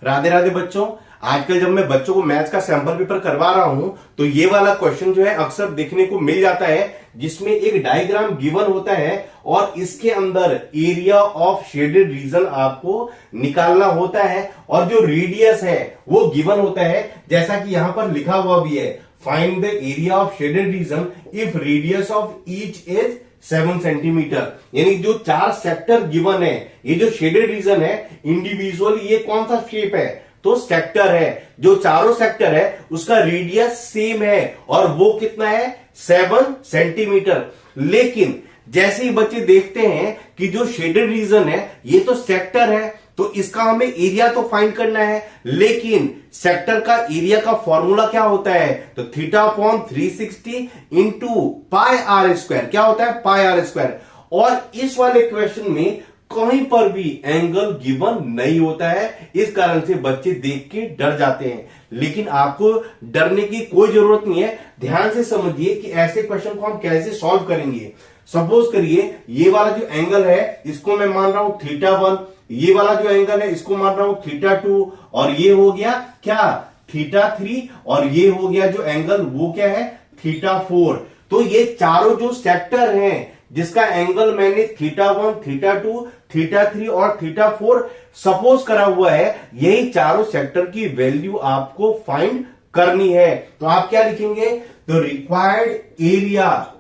राधे राधे बच्चों। आजकल जब मैं बच्चों को मैथ्स का सैंपल पेपर करवा रहा हूं तो ये वाला क्वेश्चन जो है अक्सर देखने को मिल जाता है, जिसमें एक डायग्राम गिवन होता है और इसके अंदर एरिया ऑफ शेडेड रीजन आपको निकालना होता है और जो रेडियस है वो गिवन होता है, जैसा कि यहां पर लिखा हुआ भी है, find the area of shaded region if radius of each is 7 centimetre. यानी जो 4 सेक्टर गिवन है, ये जो शेडेड रीजन है इंडिविजुअली ये कौन सा शेप है, तो सेक्टर है। जो चारों सेक्टर है उसका रेडियस सेम है और वो कितना है, 7 सेंटीमीटर। लेकिन जैसे ही बच्चे देखते हैं कि जो शेडेड रीजन है ये तो सेक्टर है, तो इसका हमें एरिया तो फाइंड करना है, लेकिन सेक्टर का एरिया का फॉर्मूला क्या होता है, तो theta upon 360 into pi r square. क्या होता है, पाई आर स्क्वायर। और इस वाले क्वेश्चन में कहीं पर भी एंगल गिवन नहीं होता है, इस कारण से बच्चे देख के डर जाते हैं। लेकिन आपको डरने की कोई जरूरत नहीं है। ध्यान से समझिए कि ऐसे क्वेश्चन को हम कैसे सॉल्व करेंगे। सपोज करिए ये वाला जो एंगल है इसको मैं मान रहा हूं θ1, ये वाला जो एंगल है इसको मान रहा हूं θ2, और ये हो गया क्या, θ3, और ये हो गया जो एंगल वो क्या है, θ4। तो ये चारों जो सेक्टर हैं जिसका एंगल मैंने θ1, θ2, θ3 और θ4 सपोज करा हुआ है, यही चारों सेक्टर की वैल्यू आपको फाइंड करनी है। तो आप क्या लिखेंगे, तो रिक्वायर्ड एरिया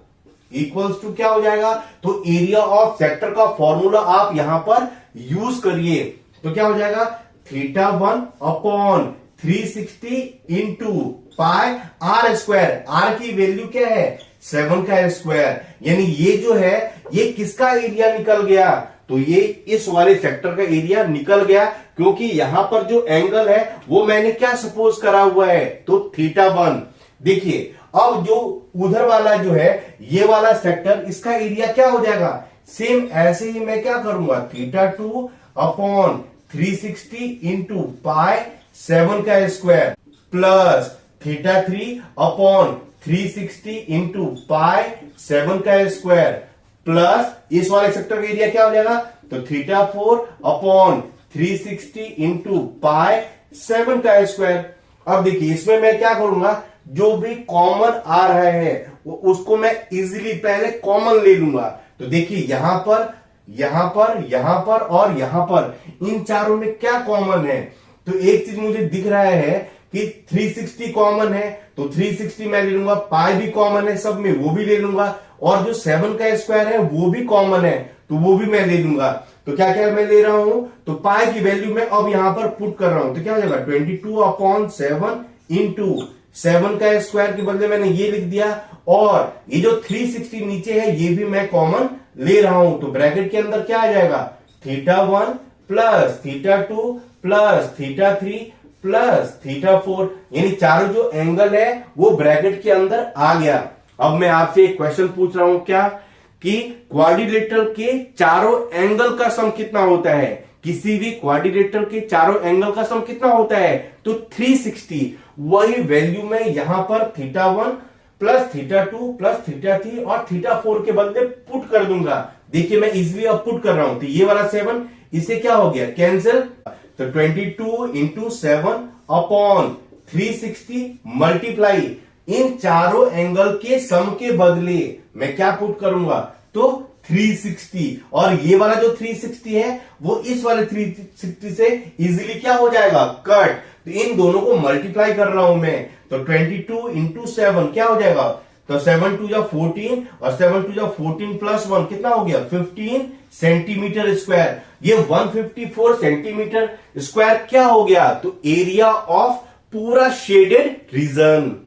इक्वल्स टू क्या हो जाएगा, तो एरिया ऑफ सेक्टर का फॉर्मूला आप यहां पर यूज करिए। तो क्या हो जाएगा, θ1 upon 360 into pi r square. R की वैल्यू क्या है, 7 का स्क्वायर। यानी ये जो है ये किसका एरिया निकल गया, तो ये इस वाले सेक्टर का एरिया निकल गया, क्योंकि यहां पर जो एंगल है वो मैंने क्या सपोज करा हुआ है, तो θ1। देखिए अब जो उधर वाला जो है ये वाला सेक्टर, इसका एरिया क्या हो जाएगा, सेम ऐसे ही मैं क्या करूंगा, θ2 अपॉन 360 इंटू पाई 7 का square plus θ3 upon 360 into pi 7 का स्क्वायर प्लस इस वाले सेक्टर का एरिया क्या हो जाएगा, तो θ4 अपॉन 360 इंटू पाई 7 का स्क्वायर। अब देखिए इसमें मैं क्या करूंगा, जो भी कॉमन आ रहा है वो उसको मैं इजीली पहले कॉमन ले लूंगा। तो देखिए यहां पर, यहां पर, यहां पर और यहां पर, इन चारों में क्या कॉमन है, तो एक चीज मुझे दिख रहा है कि 360 कॉमन है, तो 360 मैं ले लूंगा। पाई भी कॉमन है सब में, वो भी ले लूंगा। और जो 7 का स्क्वायर है वो भी कॉमन है, तो वो भी मैं ले लूंगा। तो क्या क्या मैं ले रहा हूं, तो पाई की वैल्यू मैं अब यहां पर पुट कर रहा हूं, तो क्या हो जाएगा 22 अपॉन 7 इंटू 7 का स्क्वायर के बदले मैंने ये लिख दिया, और ये जो 360 नीचे है ये भी मैं कॉमन ले रहा हूं। तो ब्रैकेट के अंदर क्या आ जाएगा, θ1 प्लस θ2 प्लस θ3 प्लस θ4। यानी चारों जो एंगल है वो ब्रैकेट के अंदर आ गया। अब मैं आपसे एक क्वेश्चन पूछ रहा हूं, क्या कि क्वाड्रिलेटरल के चारों एंगल का सम कितना होता है, किसी भी क्वाड्रिलेटरल के चारों एंगल का सम कितना होता है, तो 360। वही वैल्यू मैं यहां पर θ1 प्लस θ2 प्लस θ3 और θ4 के बदले पुट कर दूंगा। देखिए मैं इजिली अब पुट कर रहा हूं, तो ये वाला 7 इसे क्या हो गया, कैंसिल। तो 22 इंटू 7 अपॉन 360 मल्टीप्लाई इन चारों एंगल के सम के बदले मैं क्या पुट करूंगा, तो 360। और ये वाला जो 360 है वो इस वाले 360 से इजीली क्या हो जाएगा, कट। तो इन दोनों को मल्टीप्लाई कर रहा हूं मैं, तो 22 इंटू 7 क्या हो जाएगा, तो 7 2 जा 14 और 7 2 जा 14 प्लस 1 कितना हो गया, 15 सेंटीमीटर स्क्वायर। ये 154 सेंटीमीटर स्क्वायर क्या हो गया, तो एरिया ऑफ पूरा शेडेड रीजन।